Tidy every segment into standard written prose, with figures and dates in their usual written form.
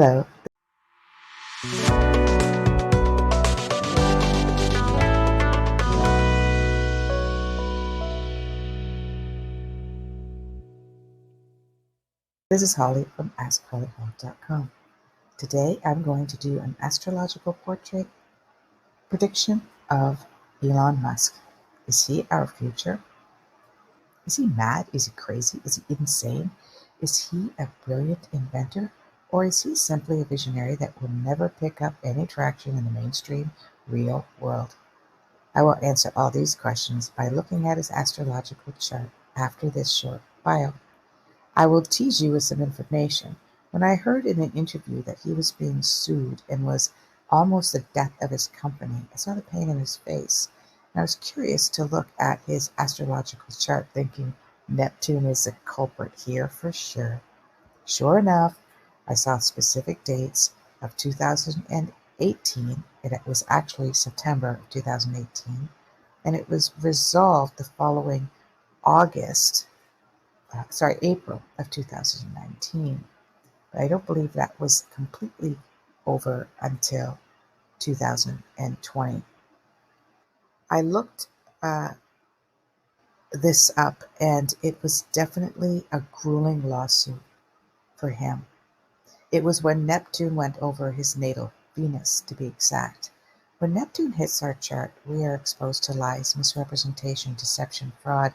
Hello. This is Holly from Astrological.com. Today I'm going to do an astrological portrait prediction of Elon Musk. Is he our future? Is he mad? Is he crazy? Is he insane? Is he a brilliant inventor? Or is he simply a visionary that will never pick up any traction in the mainstream real world? I will answer all these questions by looking at his astrological chart after this short bio. I will tease you with some information. When I heard in an interview that he was being sued and was almost the death of his company, I saw the pain in his face. And I was curious to look at his astrological chart, thinking Neptune is the culprit here for sure. Sure enough, I saw specific dates of 2018, and it was actually September of 2018, and it was resolved the following April of 2019. But I don't believe that was completely over until 2020. I looked this up, and it was definitely a grueling lawsuit for him. It was when Neptune went over his natal Venus, to be exact. When Neptune hits our chart, we are exposed to lies, misrepresentation, deception, fraud,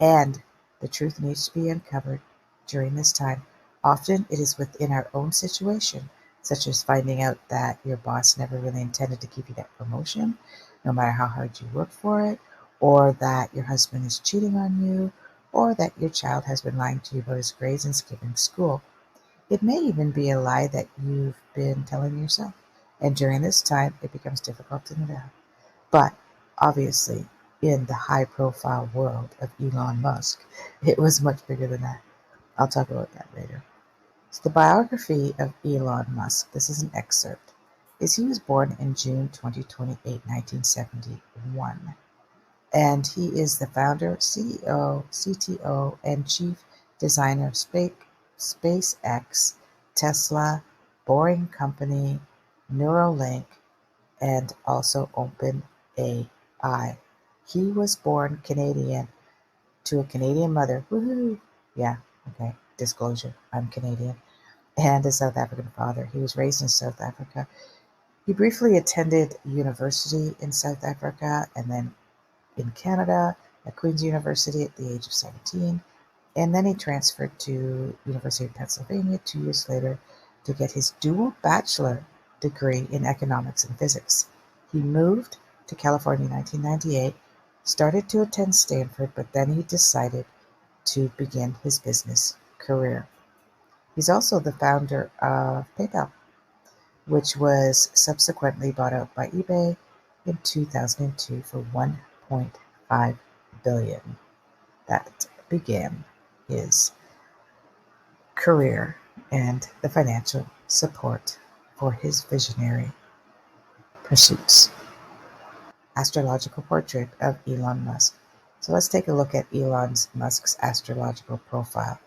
and the truth needs to be uncovered during this time. Often it is within our own situation, such as finding out that your boss never really intended to give you that promotion, no matter how hard you work for it, or that your husband is cheating on you, or that your child has been lying to you about his grades and skipping school. It may even be a lie that you've been telling yourself, and during this time it becomes difficult to know. But obviously, in the high-profile world of Elon Musk, it was much bigger than that. I'll talk about that later. So the biography of Elon Musk, this is an excerpt, is he was born in June 2028, 1971. And he is the founder, CEO, CTO, and chief designer of SpaceX, Tesla, Boring Company, Neuralink, and also OpenAI. He was born Canadian to a Canadian mother. Woohoo! Yeah, okay. Disclosure, I'm Canadian. And a South African father. He was raised in South Africa. He briefly attended university in South Africa and then in Canada at Queen's University at the age of 17. And then he transferred to University of Pennsylvania 2 years later to get his dual bachelor degree in economics and physics. He moved to California in 1998, started to attend Stanford, but then he decided to begin his business career. He's also the founder of PayPal, which was subsequently bought out by eBay in 2002 for $1.5 billion. That began his career and the financial support for his visionary pursuits. Astrological portrait of Elon Musk. So let's take a look at Elon Musk's astrological profile.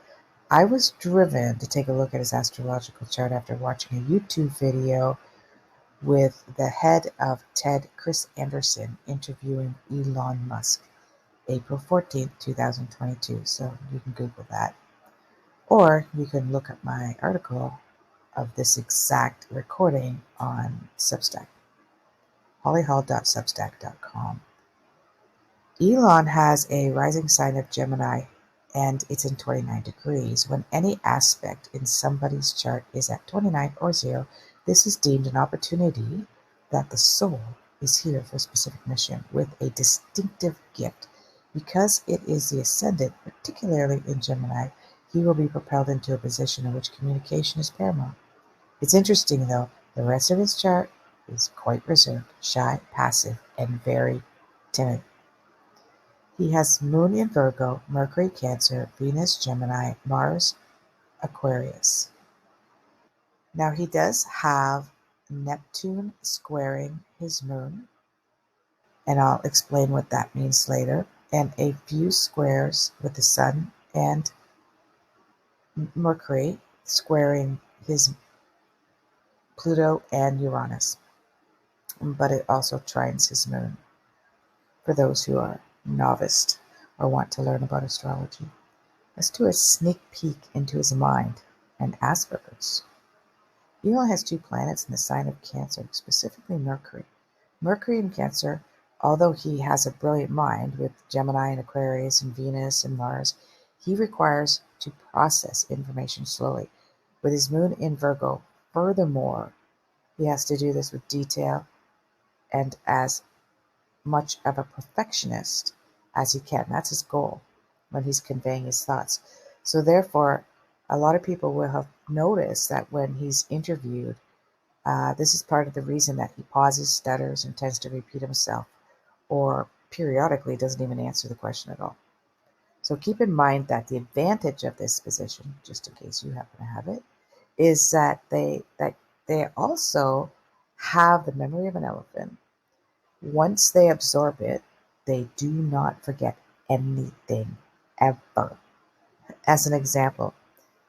I was driven to take a look at his astrological chart after watching a YouTube video with the head of TED, Chris Anderson, interviewing Elon Musk, April 14th, 2022. So you can Google that. Or you can look up my article of this exact recording on Substack, hollyhall.substack.com. Elon has a rising sign of Gemini, and it's in 29 degrees. When any aspect in somebody's chart is at 29 or 0, this is deemed an opportunity that the soul is here for a specific mission with a distinctive gift. Because it is the ascendant, particularly in Gemini, he will be propelled into a position in which communication is paramount. It's interesting, though, the rest of his chart is quite reserved, shy, passive, and very timid. He has Moon in Virgo, Mercury Cancer, Venus Gemini, Mars Aquarius. Now he does have Neptune squaring his Moon, and I'll explain what that means later, and a few squares with the Sun and Mercury squaring his Pluto, and Uranus, but it also trines his moon for those who are novice or want to learn about astrology. Let's do a sneak peek into his mind and Asperger's. Elon has 2 planets in the sign of Cancer, specifically Mercury. Mercury in Cancer, although he has a brilliant mind with Gemini and Aquarius and Venus and Mars, he requires to process information slowly. With his moon in Virgo, furthermore, he has to do this with detail and as much of a perfectionist as he can. That's his goal when he's conveying his thoughts. So therefore, a lot of people will have noticed that when he's interviewed, this is part of the reason that he pauses, stutters, and tends to repeat himself, or periodically doesn't even answer the question at all. So keep in mind that the advantage of this position, just in case you happen to have it, is that they also have the memory of an elephant. Once they absorb it, they do not forget anything ever. As an example,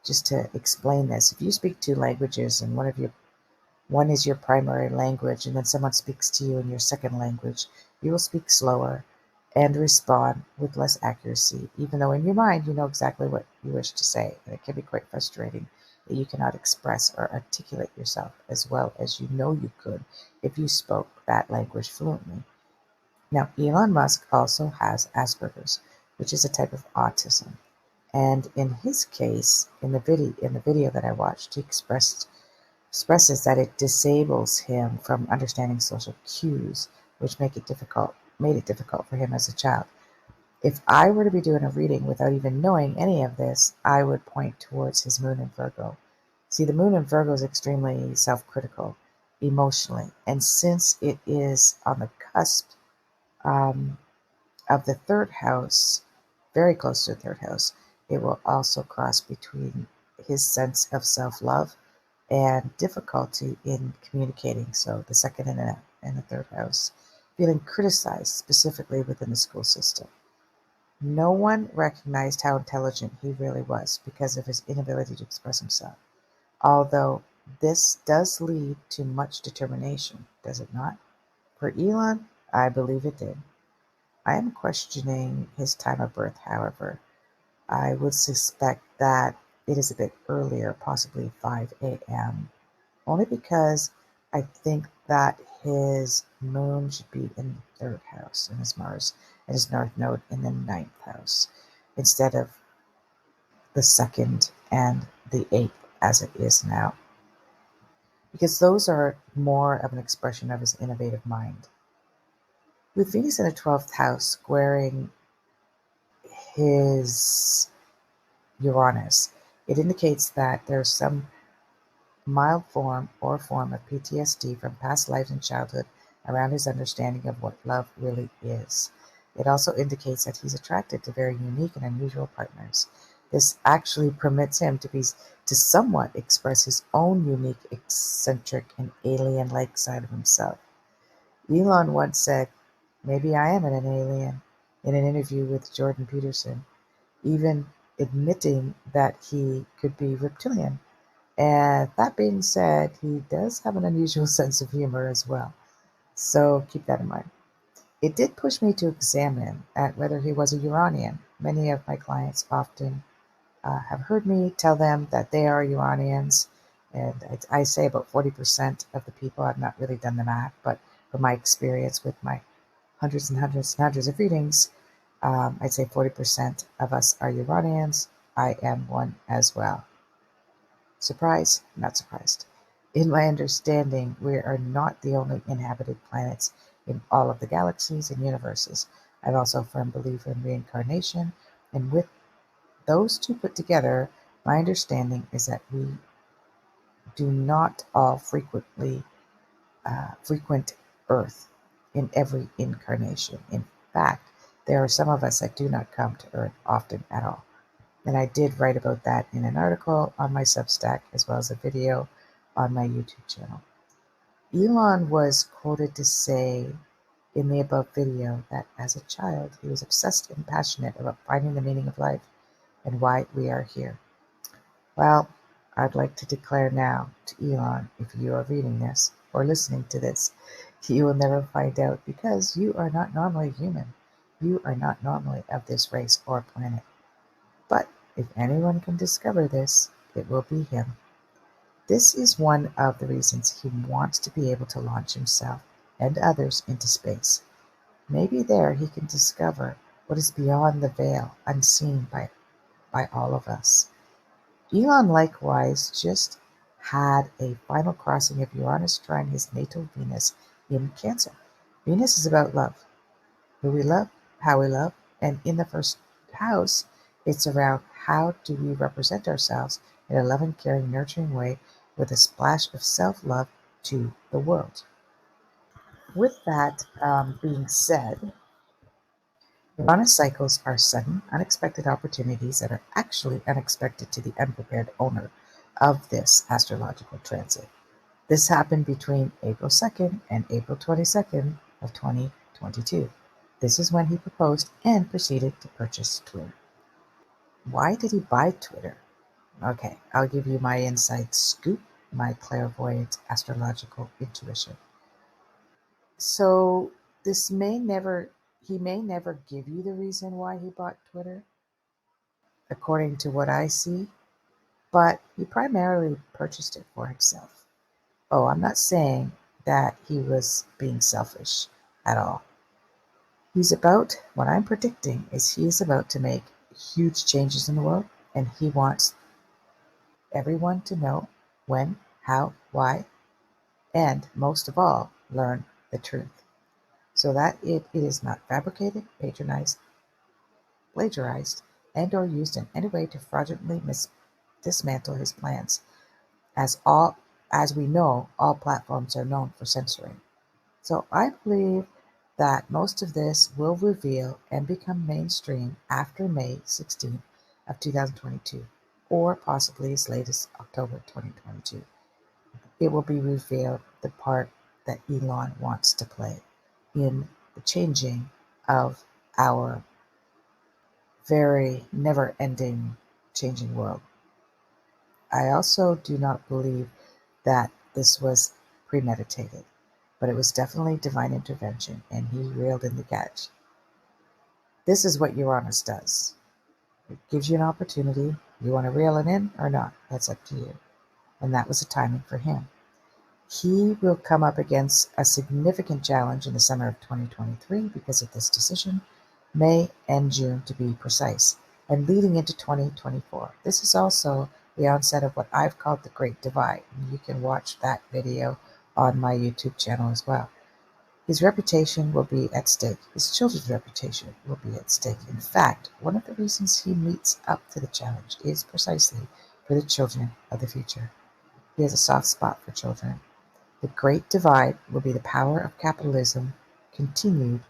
just to explain this, if you speak 2 languages and one is your primary language, and then someone speaks to you in your second language, you will speak slower and respond with less accuracy, even though in your mind you know exactly what you wish to say. And it can be quite frustrating that you cannot express or articulate yourself as well as you know you could if you spoke that language fluently. Now, Elon Musk also has Asperger's, which is a type of autism. And in his case, in the video that I watched, he expresses that it disables him from understanding social cues, which made it difficult for him as a child. If I were to be doing a reading without even knowing any of this, I would point towards his moon in Virgo. See, the moon in Virgo is extremely self-critical emotionally, and since it is on the cusp um, of the 3rd house, very close to the 3rd house, it will also cross between his sense of self-love and difficulty in communicating. So the 2nd and the 3rd house, feeling criticized specifically within the school system. No one recognized how intelligent he really was because of his inability to express himself. Although this does lead to much determination, does it not? For Elon, I believe it did. I am questioning his time of birth, however. I would suspect that it is a bit earlier, possibly 5 a.m., only because I think that his moon should be in the 3rd house and his Mars and his North Node in the 9th house instead of the 2nd and the 8th as it is now, because those are more of an expression of his innovative mind. With Venus in the 12th house squaring his Uranus, it indicates that there's some mild form or form of PTSD from past lives in childhood around his understanding of what love really is. It also indicates that he's attracted to very unique and unusual partners. This actually permits him to somewhat express his own unique, eccentric, and alien-like side of himself. Elon once said, "Maybe I am an alien," in an interview with Jordan Peterson, even admitting that he could be reptilian. And that being said, he does have an unusual sense of humor as well. So keep that in mind. It did push me to examine at whether he was a Uranian. Many of my clients often have heard me tell them that they are Uranians. And I say about 40% of the people, I've not really done the math, but from my experience with my hundreds and hundreds and hundreds of readings, I'd say 40% of us are Uranians. I am one as well. Surprise? Not surprised. In my understanding, we are not the only inhabited planets in all of the galaxies and universes. I'm also a firm believer in reincarnation, and with those two put together, my understanding is that we do not all frequent Earth in every incarnation. In fact, there are some of us that do not come to Earth often at all. And I did write about that in an article on my Substack, as well as a video on my YouTube channel. Elon was quoted to say in the above video that as a child, he was obsessed and passionate about finding the meaning of life and why we are here. Well, I'd like to declare now to Elon, if you are reading this or listening to this, you will never find out because you are not normally human. You are not normally of this race or planet. But if anyone can discover this, it will be him. This is one of the reasons he wants to be able to launch himself and others into space. Maybe there he can discover what is beyond the veil, unseen by all of us. Elon likewise just had a final crossing of Uranus trine his natal Venus in Cancer. Venus is about love, who we love, how we love, and in the first house, it's around how do we represent ourselves in a loving, caring, nurturing way with a splash of self-love to the world. With that being said, Uranus cycles are sudden, unexpected opportunities that are actually unexpected to the unprepared owner of this astrological transit. This happened between April 2nd and April 22nd of 2022. This is when he proposed and proceeded to purchase Twitter. Why did he buy Twitter? Okay, I'll give you my inside scoop, my clairvoyant astrological intuition. So he may never give you the reason why he bought Twitter, according to what I see, but he primarily purchased it for himself. Oh, I'm not saying that he was being selfish at all. What I'm predicting is he is about to make huge changes in the world, and he wants everyone to know when, how, why, and most of all, learn the truth, so that it is not fabricated, patronized, plagiarized, and or used in any way to fraudulently dismantle his plans. As we know, all platforms are known for censoring. So I believe that most of this will reveal and become mainstream after May 16th of 2022, or possibly as late as October 2022. It will be revealed the part that Elon wants to play in the changing of our very never-ending changing world. I also do not believe that this was premeditated, but it was definitely divine intervention, and he reeled in the catch. This is what Uranus does. It gives you an opportunity. You want to reel it in or not? That's up to you. And that was the timing for him. He will come up against a significant challenge in the summer of 2023 because of this decision, May and June to be precise, and leading into 2024. This is also the onset of what I've called the Great Divide. And you can watch that video on my YouTube channel as well. His reputation will be at stake. His children's reputation will be at stake. In fact, one of the reasons he meets up to the challenge is precisely for the children of the future. He has a soft spot for children. The Great Divide will be the power of capitalism continued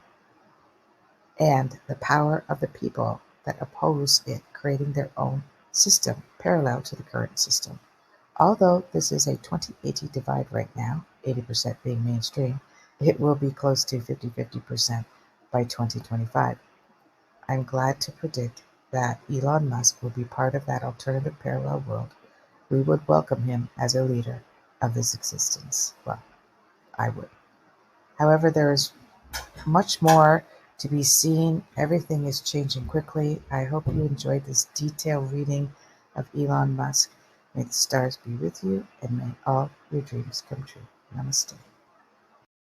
and the power of the people that oppose it creating their own system parallel to the current system. Although this is a 20/80 divide right now, 80% being mainstream, it will be close to 50-50% by 2025. I'm glad to predict that Elon Musk will be part of that alternative parallel world. We would welcome him as a leader of this existence. Well, I would. However, there is much more to be seen. Everything is changing quickly. I hope you enjoyed this detailed reading of Elon Musk. May the stars be with you, and may all your dreams come true. Namaste.